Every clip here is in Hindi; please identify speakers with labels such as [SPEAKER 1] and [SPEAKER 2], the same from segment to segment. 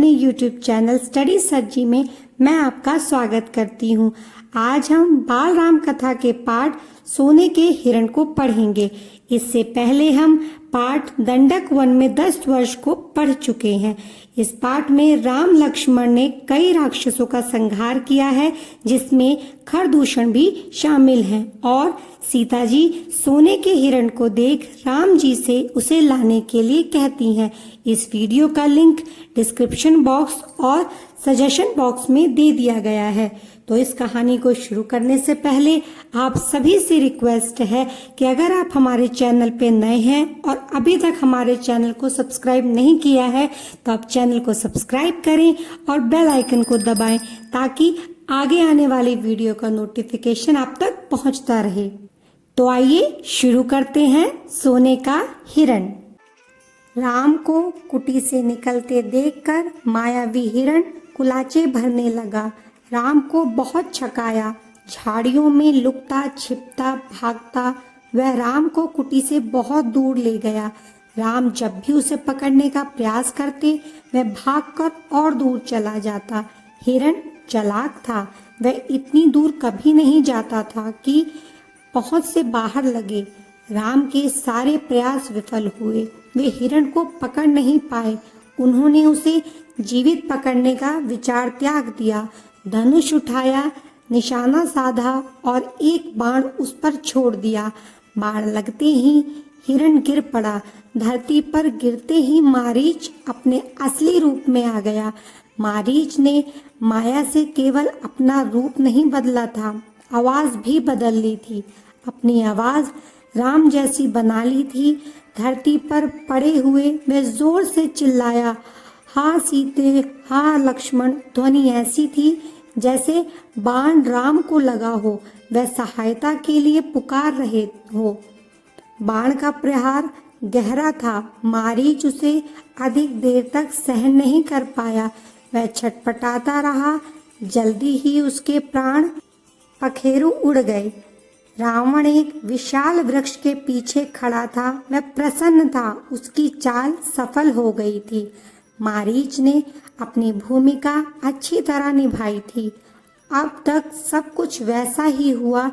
[SPEAKER 1] अपने YouTube चैनल स्टडी सज्जी में मैं आपका स्वागत करती हूँ। आज हम बाल राम कथा के पाठ सोने के हिरण को पढ़ेंगे। इससे पहले हम पाठ दंडक वन में 10 वर्ष को पढ़ चुके हैं। इस पाठ में राम लक्ष्मण ने कई राक्षसों का संहार किया है, जिसमें खरदूषण भी शामिल हैं, और सीता जी सोने के हिरण को देख राम जी से उसे लाने के लिए कहती हैं। इस वीडियो का लिंक डिस्क्रिप्शन बॉक्स और सजेशन बॉक्स में दे दिया गया है। तो इस कहानी को शुरू करने से पहले आप सभी से रिक्वेस्ट है कि अगर आप हमारे चैनल पे नए हैं और अभी तक हमारे चैनल को सब्सक्राइब नहीं किया है तो आप चैनल को सब्सक्राइब करें और बेल आइकन को दबाएं, ताकि आगे आने वाली वीडियो का नोटिफिकेशन आप तक पहुंचता रहे। तो आइए शुरू करते हैं। सोने का हिरण। राम को कुटी से निकलते देखकर मायावी हिरण कुलाचे भरने लगा। राम को बहुत छकाया, झाड़ियों में लुकता छिपता भागता वह राम को कुटी से बहुत दूर ले गया। राम जब भी उसे पकड़ने का प्रयास करते वह भागकर और दूर चला जाता। हिरण चालाक था, वह इतनी दूर कभी नहीं जाता था कि पहुंच से बाहर लगे। राम के सारे प्रयास विफल हुए, वे हिरण को पकड़ नहीं पाए। उन्होंने उसे जीवित पकड़ने का विचार त्याग दिया। धनुष उठाया, निशाना साधा और एक बाण उस पर छोड़ दिया। बाण लगते ही हिरण गिर पड़ा। धरती पर गिरते ही मारीच अपने असली रूप में आ गया। मारीच ने माया से केवल अपना रूप नहीं बदला था, आवाज भी बदल ली थी। अपनी आवाज राम जैसी बना ली थी। धरती पर पड़े हुए वह जोर से चिल्लाया, हाँ सीते, हाँ लक्ष्मण। ध्वनि ऐसी थी जैसे बाण राम को लगा हो, वह सहायता के लिए पुकार रहे हो। बाण का प्रहार गहरा था। मारीच उसे अधिक देर तक सहन नहीं कर पाया। वह छटपटाता रहा। जल्दी ही उसके प्राण पखेरु उड़ गए। रावण एक विशाल वृक्ष के पीछे खड़ा था। वह प्रसन्न था, उसकी चाल सफल हो गई थी। मारीच ने अपनी भूमिका अच्छी तरह निभाई थी। अब तक सब कुछ वैसा ही हुआ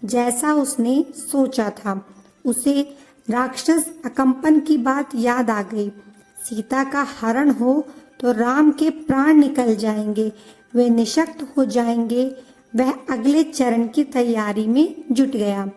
[SPEAKER 1] जैसा उसने सोचा था। उसे राक्षस अकंपन की बात याद आ गई। सीता का हरण हो तो राम के प्राण निकल जाएंगे, वे निशक्त हो जाएंगे। वह अगले चरण की तैयारी में जुट गया।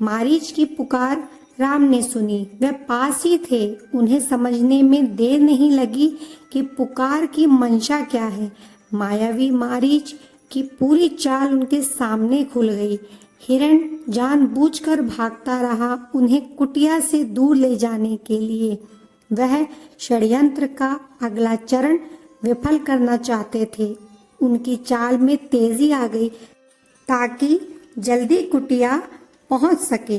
[SPEAKER 1] मारीच की पुकार राम ने सुनी। वह पास ही थे। उन्हें समझने में देर नहीं लगी कि पुकार की मंशा क्या है। मायावी मारीच की पूरी चाल उनके सामने खुल गई। हिरण जानबूझकर भागता रहा, उन्हें कुटिया से दूर ले जाने के लिए। वह षड्यंत्र का अगला चरण विफल करना चाहते थे। उनकी चाल में तेजी आ गई ताकि जल्दी कुटिया पहुंच सके।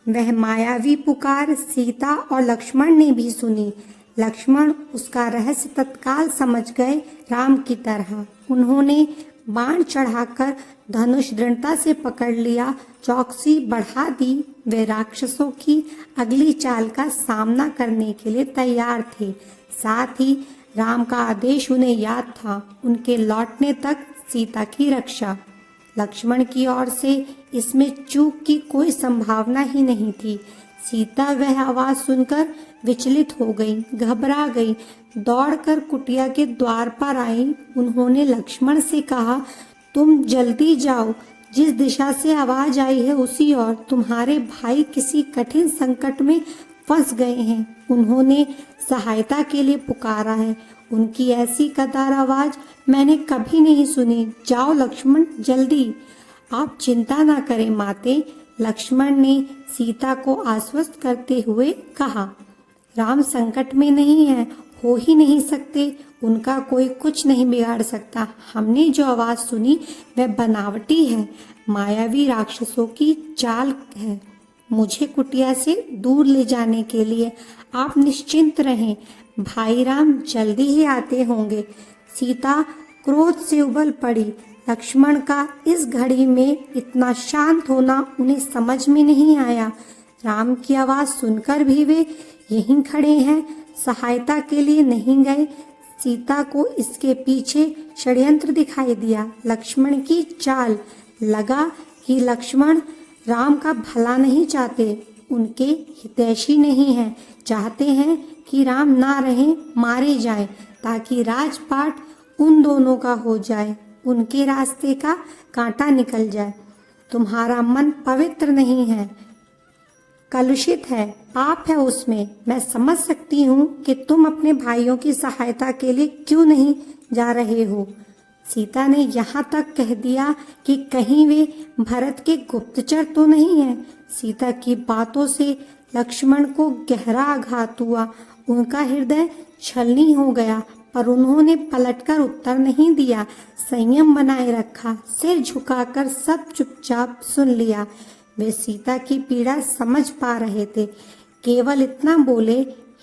[SPEAKER 1] वह मायावी पुकार सीता और लक्ष्मण ने भी सुनी। लक्ष्मण उसका रहस्य तत्काल समझ गए, राम की तरह। उन्होंने बाण चढ़ाकर धनुष दृढ़ता से पकड़ लिया, चौकसी बढ़ा दी। वे राक्षसों की अगली चाल का सामना करने के लिए तैयार थे। साथ ही राम का आदेश उन्हें याद था, उनके लौटने तक सीता की रक्षा। लक्ष्मण की ओर से इसमें चूक की कोई संभावना ही नहीं थी। सीता वह आवाज सुनकर विचलित हो गई, घबरा गई, दौड़कर कुटिया के द्वार पर आई। उन्होंने लक्ष्मण से कहा, तुम जल्दी जाओ, जिस दिशा से आवाज आई है उसी ओर। तुम्हारे भाई किसी कठिन संकट में फंस गए हैं, उन्होंने सहायता के लिए पुकारा है। उनकी ऐसी कदार आवाज मैंने कभी नहीं सुनी। जाओ लक्ष्मण, जल्दी। आप चिंता ना करें माते, लक्ष्मण ने सीता को आश्वस्त करते हुए कहा। राम संकट में नहीं है, हो ही नहीं सकते, उनका कोई कुछ नहीं बिगाड़ सकता। हमने जो आवाज सुनी वह बनावटी है, मायावी राक्षसों की चाल है, मुझे कुटिया से दूर ले जाने के लिए। आप निश्चिंत रहें, भाई राम जल्दी ही आते होंगे। सीता क्रोध से उबल पड़ी। लक्ष्मण का इस घड़ी में इतना शांत होना उन्हें समझ में नहीं आया। राम की आवाज सुनकर भी वे यहीं खड़े हैं, सहायता के लिए नहीं गए। सीता को इसके पीछे षड्यंत्र दिखाई दिया। लक्ष्मण की चाल लगा कि लक्ष्मण राम का भला नहीं चाहते, उनके हितैषी नहीं हैं, चाहते हैं कि राम ना रहें, मारे जाएं, ताकि राजपाट उन दोनों का हो जाए, उनके रास्ते का कांटा निकल जाए। तुम्हारा मन पवित्र नहीं है, कलुषित है, पाप है उसमें। मैं समझ सकती हूँ कि तुम अपने भाइयों की सहायता के लिए क्यों नहीं जा रहे हो। सीता ने यहाँ तक कह दिया कि कहीं वे भरत के गुप्तचर तो नहीं हैं। सीता की बातों से लक्ष्मण को गहरा आघात हुआ। उनका हृदय छलनी हो गया, पर उन्होंने पलटकर उत्तर नहीं दिया। संयम बनाए रखा, सिर झुकाकर सब चुपचाप सुन लिया। वे सीता की पीड़ा समझ पा रहे थे। केवल इतना बोले,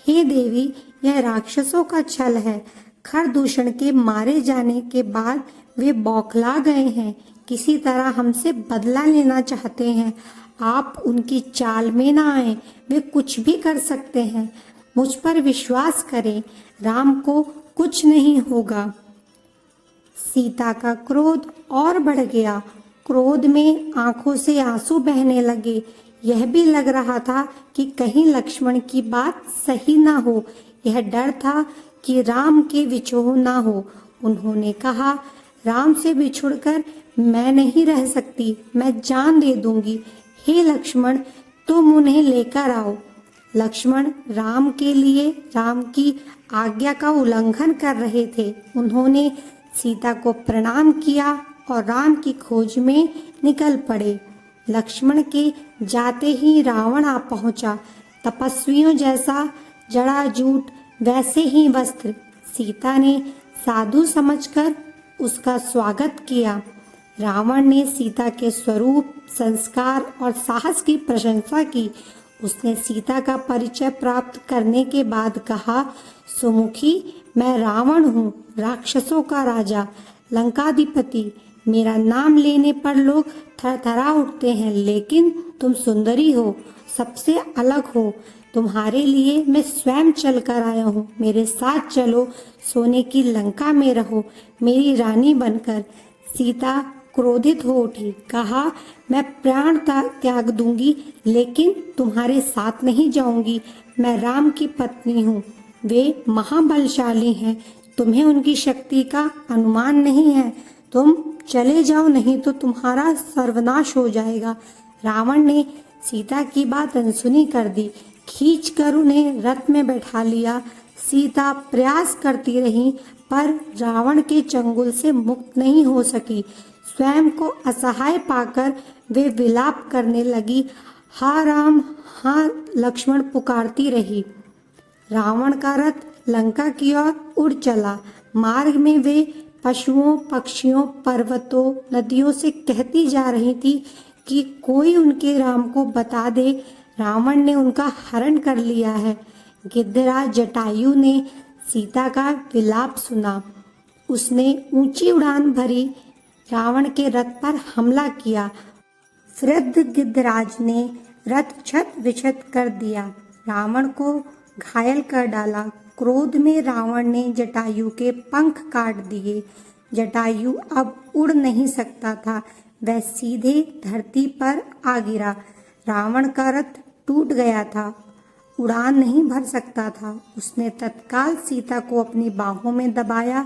[SPEAKER 1] हे देवी, यह राक्षसों का छल है। खरदूषण के मारे जाने के बाद वे बौखला गए हैं, किसी तरह हमसे बदला लेना चाहते हैं। आप उनकी चाल में ना आए, वे कुछ भी कर सकते हैं। मुझ पर विश्वास करें, राम को कुछ नहीं होगा। सीता का क्रोध और बढ़ गया। क्रोध में आंखों से आंसू बहने लगे। यह भी लग रहा था कि कहीं लक्ष्मण की बात सही ना हो। यह डर था कि राम के विछोह ना हो। उन्होंने कहा, राम से बिछुड़कर मैं नहीं रह सकती, मैं जान दे दूंगी। हे लक्ष्मण, तुम उन्हें लेकर आओ। लक्ष्मण राम के लिए राम की आज्ञा का उल्लंघन कर रहे थे। उन्होंने सीता को प्रणाम किया और राम की खोज में निकल पड़े। लक्ष्मण के जाते ही रावण आ पहुंचा, तपस्वियों जैसा जड़ाजूट, वैसे ही वस्त्र। सीता ने साधु समझकर उसका स्वागत किया। रावण ने सीता के स्वरूप, संस्कार और साहस की प्रशंसा की। उसने सीता का परिचय प्राप्त करने के बाद कहा, सुमुखी, मैं रावण हूँ, राक्षसों का राजा, लंकाधिपति। मेरा नाम लेने पर लोग थरथरा उठते हैं, लेकिन तुम सुंदरी हो, सबसे अलग हो। तुम्हारे लिए मैं स्वयं चल कर आया हूँ। मेरे साथ चलो, सोने की लंका में रहो, मेरी रानी बनकर। सीता क्रोधित हो उठी, कहा, मैं प्राण त्याग दूंगी, लेकिन तुम्हारे साथ नहीं जाऊंगी। मैं राम की पत्नी हूँ, वे महाबलशाली हैं, तुम्हें उनकी शक्ति का अनुमान नहीं है। तुम चले जाओ, नहीं तो तुम्हारा सर्वनाश हो जाएगा। रावण ने सीता की बात अनसुनी कर दी, खींचकर उन्हें रथ में बैठा लिया। सीता प्रयास करती रही, पर रावण के चंगुल से मुक्त नहीं हो सकी। स्वयं को असहाय पाकर वे विलाप करने लगी। हा राम, हाँ लक्ष्मण पुकारती रही। रावण का रथ लंका की ओर उड़ चला। मार्ग में वे पशुओं, पक्षियों, पर्वतों, नदियों से कहती जा रही थी कि कोई उनके राम को बता दे, रावण ने उनका हरण कर लिया है। गिद्धराज जटायु ने सीता का विलाप सुना। उसने ऊंची उड़ान भरी, रावण के रथ पर हमला किया। वृद्ध गिद्धराज ने रथ छत विछत कर दिया, रावण को घायल कर डाला। क्रोध में रावण ने जटायु के पंख काट दिए। जटायु अब उड़ नहीं सकता था, वह सीधे धरती पर आ गिरा। रावण का रथ टूट गया था, उड़ान नहीं भर सकता था। उसने तत्काल सीता को अपनी बाहों में दबाया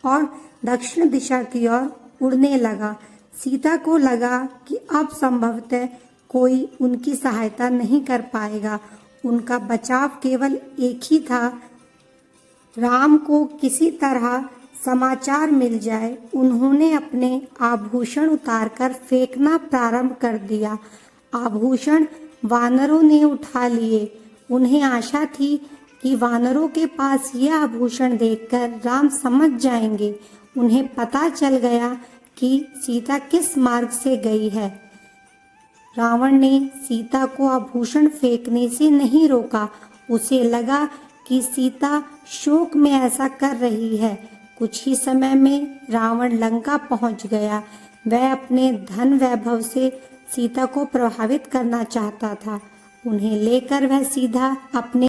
[SPEAKER 1] और दक्षिण दिशा की ओर उड़ने लगा। सीता को लगा कि अब संभवतः कोई उनकी सहायता नहीं कर पाएगा। उनका बचाव केवल एक ही था, राम को किसी तरह समाचार मिल जाए। उन्होंने अपने आभूषण उतारकर फेंकना प्रारंभ कर दिया। आभूषण वानरों ने उठा लिए। उन्हें आशा थी कि वानरों के पास ये आभूषण देखकर राम समझ जाएंगे। उन्हें पता चल गया कि सीता किस मार्ग से गई है। रावण ने सीता को आभूषण फेंकने से नहीं रोका। उसे लगा कि सीता शोक में ऐसा कर रही है। कुछ ही समय में रावण लंका पहुंच गया। वह अपने धन वैभव से सीता को प्रभावित करना चाहता था। उन्हें लेकर वह सीधा अपने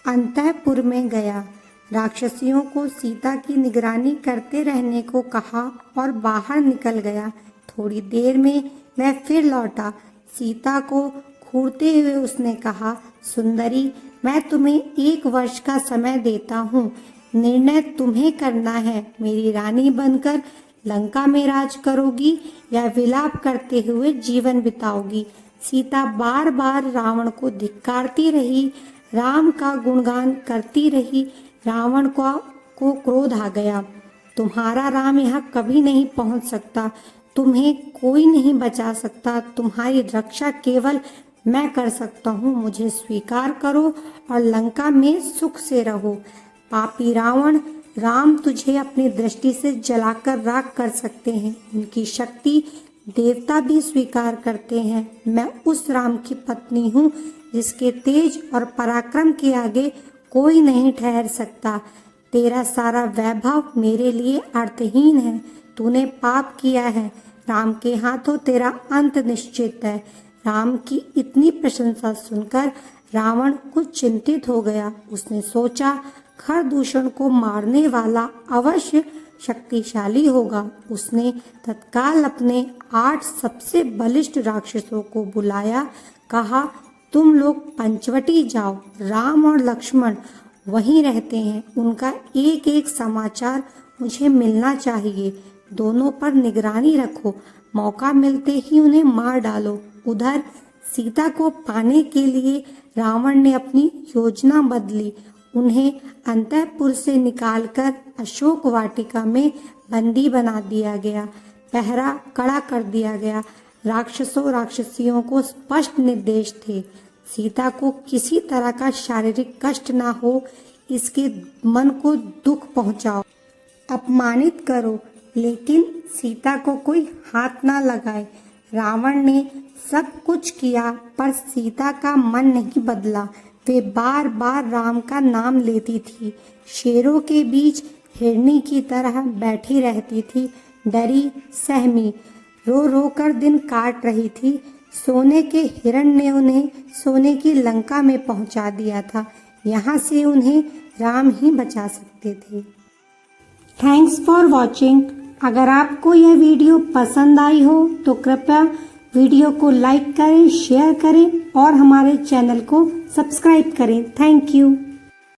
[SPEAKER 1] अंतःपुर में गया। राक्षसियों को सीता की निगरानी करते रहने को कहा और बाहर निकल गया। थोड़ी देर में वह फिर लौटा। सीता को घूरते हुए उसने कहा, सुंदरी, मैं तुम्हें 1 वर्ष का समय देता हूँ। निर्णय तुम्हें करना है। मेरी रानी बनकर लंका में राज करोगी या विलाप करते हुए जीवन बिताओगी। सीता बार बार रावण को धिक्कारती रही, राम का गुणगान करती रही। रावण को क्रोध आ गया। तुम्हारा राम यहाँ कभी नहीं पहुँच सकता। तुम्हें कोई नहीं बचा सकता। तुम्हारी रक्षा केवल मैं कर सकता हूँ। मुझे स्वीकार करो और लंका में सुख से रहो। पापी रावण, राम तुझे अपनी दृष्टि से जलाकर राख कर सकते हैं। उनकी शक्ति देवता भी स्वीकार करते हैं। मैं उस राम की पत्नी हूँ जिसके तेज और पराक्रम के आगे कोई नहीं ठहर सकता। तेरा सारा वैभव मेरे लिए अर्थहीन है। तूने पाप किया है। राम के हाथों तेरा अंत निश्चित है। राम की इतनी प्रशंसा सुनकर रावण कुछ चिंतित हो गया। उसने सोचा, खरदूषण को मारने वाला अवश्य शक्तिशाली होगा। उसने तत्काल अपने 8 सबसे बलिष्ठ राक्षसों को बुलाया। कहा, तुम लोग पंचवटी जाओ। राम और लक्ष्मण वहीं रहते हैं। उनका एक एक समाचार मुझे मिलना चाहिए। दोनों पर निगरानी रखो। मौका मिलते ही उन्हें मार डालो। उधर सीता को पाने के लिए रावण ने अपनी योजना बदली। उन्हें अंतःपुर से निकालकर अशोक वाटिका में बंदी बना दिया गया। पहरा कड़ा कर दिया गया। राक्षसियों को स्पष्ट निर्देश थे, सीता को किसी तरह का शारीरिक कष्ट ना हो, इसके मन को दुख पहुंचाओ, अपमानित करो, लेकिन सीता को कोई हाथ ना लगाए। रावण ने सब कुछ किया पर सीता का मन नहीं बदला। वे बार बार राम का नाम लेती थी। शेरों के बीच हिरनी की तरह बैठी रहती थी, डरी सहमी, रो रो कर दिन काट रही थी। सोने के हिरण ने उन्हें सोने की लंका में पहुंचा दिया था। यहाँ से उन्हें राम ही बचा सकते थे। Thanks for watching. अगर आपको यह वीडियो पसंद आई हो तो कृपया वीडियो को लाइक करें, शेयर करें और हमारे चैनल को सब्सक्राइब करें। Thank you.